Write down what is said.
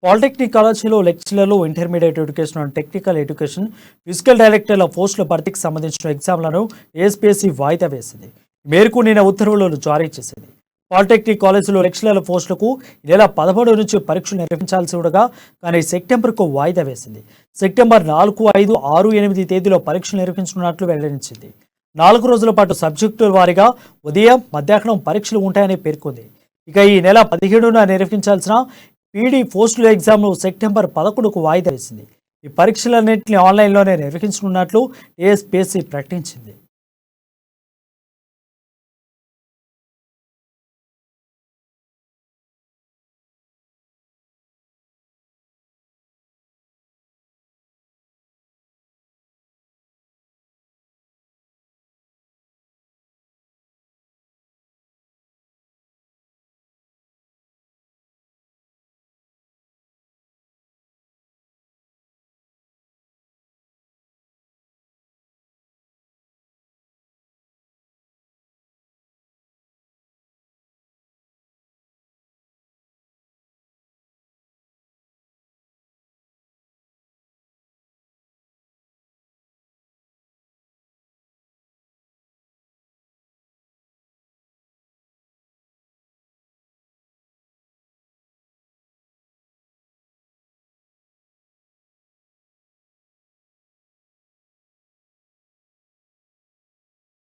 Polytechnic కళాశాలలో లెక్చరర్లు, intermediate education and technical education, physical డైరెక్టర్ల పోస్టుల భర్తీకి సంబంధించిన ఎగ్జామ్లను ఏఎస్పీఎస్సీ వాయిదా వేసింది. ఈ మేరకు నిన్న ఉత్తర్వులను జారీ చేసింది. పాలిటెక్నిక్ కాలేజీలో లెక్చరర్ల పోస్టులకు ఈ నెల 13 నుంచి పరీక్షలు నిర్వహించాల్సి ఉండగా కానీ సెప్టెంబర్కు వాయిదా వేసింది. సెప్టెంబర్ 4, 5, 6, 8 తేదీలో పరీక్షలు నిర్వహించనున్నట్లు వెల్లడించింది. 4 రోజుల పాటు సబ్జెక్టుల వారీగా ఉదయం, మధ్యాహ్నం పరీక్షలు ఉంటాయని పేర్కొంది. ఇక ఈ నెల 17న నిర్వహించాల్సిన పీడీ పోస్టుల ఎగ్జామ్ను సెప్టెంబర్ 11కు వాయిదా వేసింది. ఈ పరీక్షలన్నింటినీ ఆన్లైన్లోనే నిర్వహించనున్నట్లు ఏఎస్పీఎస్సీ ప్రకటించింది.